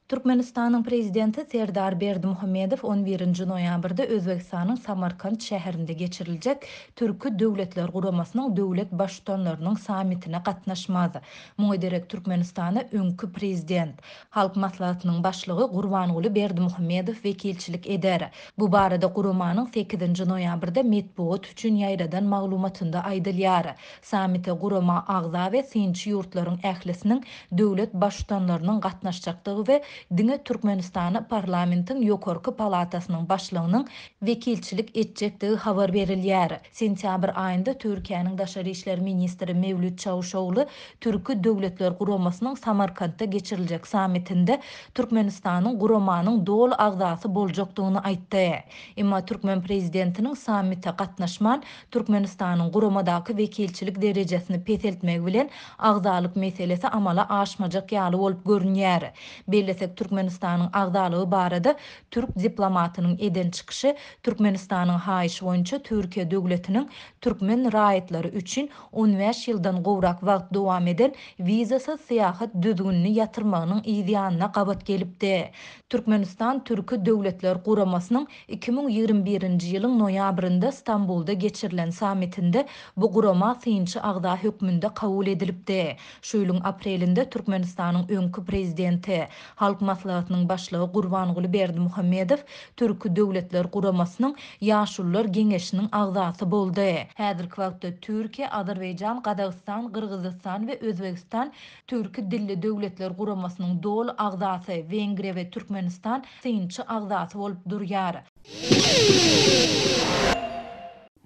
Türkmenistanyň prezidenti Serdar Berdimuhammedow 11 noýabrda Özbegistanyň Samarkand şäherinde geçiriljek Türkü Döwletler Guramasynyň döwlet başçylarynyň sammitine gatnaşmazy. Muňa derek Türkmenistana öňkü prezident, Halk Maslahatynyň başlygy Gurbanuly Berdimuhammedow wekilçilik eder. Bu barada Guramanyň 8 noýabrda metbuat üçin ýaýradan maglumatynda aýdylýar. Sammite Gurama agza we synçy ýurtlaryň ählisiniň döwlet başçylarynyň gatnaşjakdygy we Diňe Türkmenistany parlamentiň ýokarky palatasynyň başlygynyň wekilçilik etjekdigi habar berilýär. Sentýabr aýynda Türkiýanyň Daşary işler ministri Mevlüt Çavuşoglu Türkü Döwletler Guramasynyň Samarkandda geçiriljek sammitinde Türkmenistanyň Guramanyň dol agzasy boljakdygyny aýtdy. Emma Türkmen prezidentiniň sammitde gatnaşman Türkmenistanyň Guramadaky wekilçilik derejesini peseltmek bilen agzalyk meselesi amala aşmajak ýaly bolup görünýär. Bellesek Türkmenistanyň agzalygy barada Türk diplomatynyň eden çykyşy Türkmenistanyň haýyşy boýunça Türkiýe döwletiniň türkmen raýatlary üçin 15 ýyldan gowrak wagt dowam eden wizasyz syýahat düzgünini ýatyrmagynyň ýa gabat gelipdi. Türkmenistan Türkü Döwletler Guramasynyň 2021-nji ýylyň noýabrynda Stambulda geçirilen sammitinde bu gurama synçy agza hökmünde kabul edilipdi. Şu ýylyň aprelinde Türkmenistanyň öňkü prezidenti, Halk Maslahatynyň başlygy Gurbanuly Berdimuhammedow Türkü Döwletler Guramasynyň ýaşullar geňeşiniň agzasy boldy. Häzirki wagtda Türkiýe, Azerbaýjan, Gadagistan, Kyrgyzstan we Özbegistan Türkü dilli döwletler guramasynyň dol agzasy, Wengriýa we Türkmenistan synçy agzasy bolup durýar.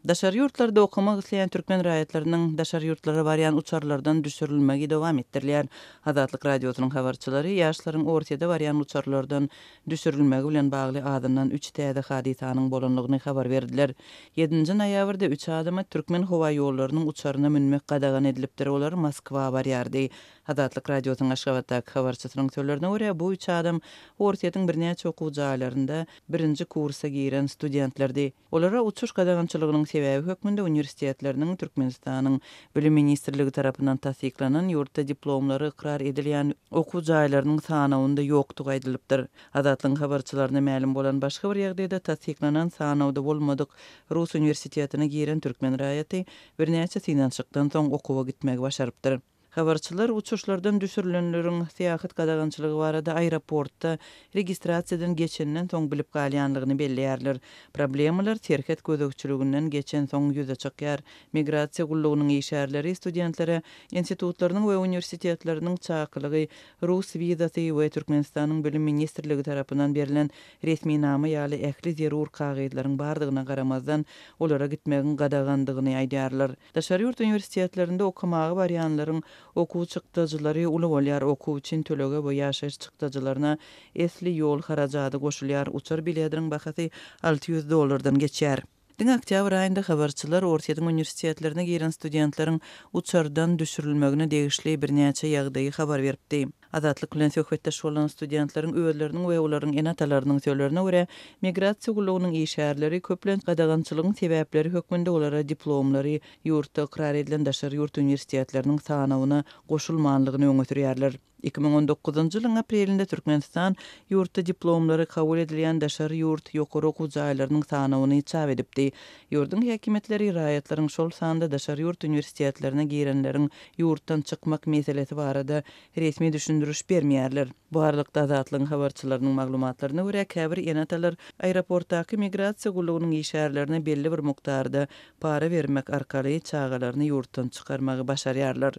Daşary ýurtlarda okumak isleýän türkmen raýatlarynyň daşary ýurtlara barýan uçarlardan düşürilmegi dowam etdirilýär. Azatlyk radiosynyň habarçylary ýaşlaryň ortada barýan uçarlardan düşürilmegi bilen bagly adından 3 täze hadisanyň bolanlygyny habar berdiler. 7 noýabrda 3 adamy türkmen howa ýollarynyň uçaryna minmek gadagan edilipdir. Olar Moskwa barýardy. Azatlyk radiosynyň Aşgabatdaky habarçysynyň sözlerine görä bu 3 adam ortaýatyň birnäçe okuw jaýlarynda 1-nji kursa giren studentlerdi. Olara uçuş gadagançylygynyň sebäbi hökmünde universitetleriniň Türkmenistanyň Bilim Ministrligi tarapyndan tasdiklanan ýurtda diplomlary ikrar edilýän okuw jaýlarynyň sanawynda ýokdugy aýdylypdyr. Azatlyň habarçylaryna ma'lum bolan başga bir ýagdaýda tasdiklanan sanawda bolmadyk Rus universitetine giren türkmen raýaty birnäçe synançykdan soň okuwa gitmegi başarypdyr. Habarçylar uçuşlardan düşürilenleriň syýahat gadagançylygy barada aeroportda registrasiýadan geçenden soň bilip galýanlygyny belleýärler. Problemalar terket gözegçiliginden geçen soň ýüze çykýar. Migrasiýa gullugynyň işärleri studentlere institutlarynyň we universitetleriniň çakylygy, Rus wizasy we Türkmenistanyň Bilim Ministrligi tarapyndan berilen resmi nama ýaly ähli zerur kagaýdlaryň bardygyna garamazdan olara gitmegiň gadagandygyny aýdýarlar. Daşary ýurt universitetlerinde okumagy barýanlaryň okuw çykdyjylary uly bolýar, okuw üçin төлege we ýaşaýyş çykdyjylaryna esli ýol harajaty goşulýar. Uçar biletiniň bahasy $600 geçýär. Diň oktýabr aýynda habarçylar ortaýatyň universitetlerine giren studentleriň uçardan düşürilmegine degişli birnäçe ýagdaýy habar beripdi. Azatlyk bilen söhbetdeş bolan studentleriň öýleriniň we olaryň enatalarynyň sözlerine görä, migrasiýa gullugynyň işärleri köplen gadagançylygyň sebäpleri hökmünde olara diplomlary ýurtda ikrar edilen daşary ýurt universitetleriniň sanawyna goşulmanlygyny öňe sürýärler. 2019-njy ýylyň aprelinde Türkmenistan ýurtda diplomlary kabul edilýän daşary ýurt ýokary okuw jaýlarynyň sanawyny çap edipdi. Ýurdun häkimetleri raýatlaryň şol sanda daşary ýurt universitetlerine girenleriň ýurtdan çykmak meselesi barada resmi düşündürüş bermeýärler. Bu aralykda Azatlyň habarçylarynyň maglumatlaryna görä käbir enatalar aeroportdaky migrasiýa gullugynyň işärlerine belli bir mukdarda para bermek arkaly çağalaryny ýurtdan çykarmagy başarýarlar.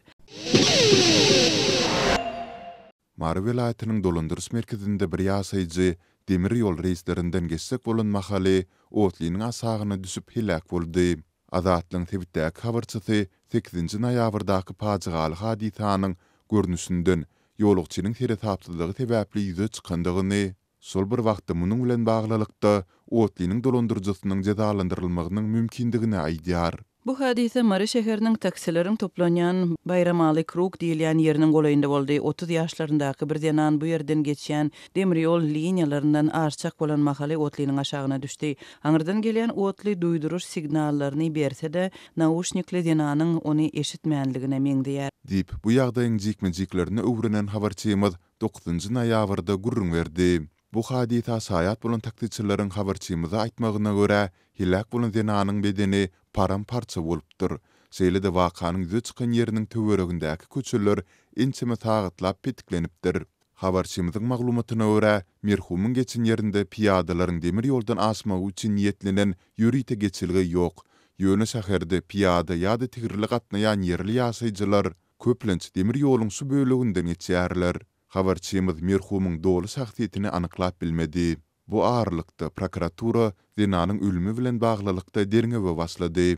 Mary welaýatynyň dolandyrys merkezinde bir ýasaýjy demir ýol reislerinden geçsek bolan mahaly otlynyň asagyna düşüp helak boldy. Azatlyň Twitter'däki habarçysy 8 noýabrdaky paçygaly hadisanyň görnüşinden ýolukçynyň terapatlygy sebäpli ýüze çykandygyny, sol bir wagtda munyň bilen baglylykda otlynyň dolandyrjysynyň jazalandyrylmagynyň mümkindigini aýdýar. Bu hadise Mary şäheriniň taksileriň toplanýan Bayramaly krug diýilýän ýeriniň golaýynda boldy. 30 ýaşlaryndaky bir denan bu ýerden geçýän demir ýol liniýalaryndan arçak bolan mahaly otlynyň aşagyna düşdi. Aňyrdan gelýän otly duýduruş signallaryny berse-de naushnikli denanyň ony eşitmänligine meňdiýär. Dip bu ýagdaýyň jikme-jiklerini öwrenen habarçymyz 9-njy noýabrda gurrun berdi. Bu hadisa saýat bolan takdirçilerin habarçymyza aýtmagyna görä, hilak bolan zenanyň bedeni param-parça bolupdyr. Şeýle de wakanyň ýüze çykan ýeriniň töweregindäki köçeler inçime tagytlap pitiklenipdir. Habarçymyzyň maglumatyna görä, merhumun geçin ýerinde piyadalaryň demir ýoldan asmagy üçin niýetlenen ýürüýte geçilgi ýok. Ýöne şäherde piyada ýa-da tigirli gatnaýan ýerli ýaşaýjylar köplenç demir ýoluň şu böleginden geçýärler. Habarçymyz merhumun dolu şahsiýetini anyklap bilmedi. Bu ağırlykda prokuratura Zenanyň ölümi bilen baglylykda derňe başlady.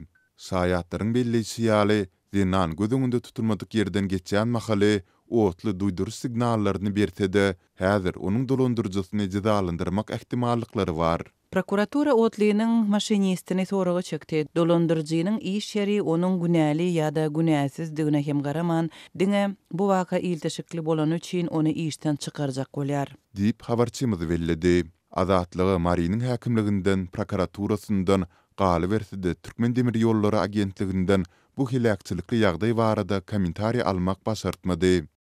Saýatlaryň belleýçi ýaly Zenan gözüňde tutulmadyk ýerden geçýän mahaly otly duýduruş signallaryny berse-de, häzir onuň dolandyrjysyny jazalandyrmak ähtimallyklary bar. Prokuratura Otlynyň maşinistini soragy çekdi. Dolandyrjynyň iş ýeri onuň günäli ýa-da günäsizdigine hem garaman, diňe bu waka ilteşikli bolan üçin ony işden çykarjak bolýar. Diýip habarçymyz belledi. Azatlygy Marynyň häkimliginden, prokuraturasyndan galy berside Türkmen Demir Ýollary agentliginden bu hilakçylykly ýagdaý barada kommentariýa almak başartmady.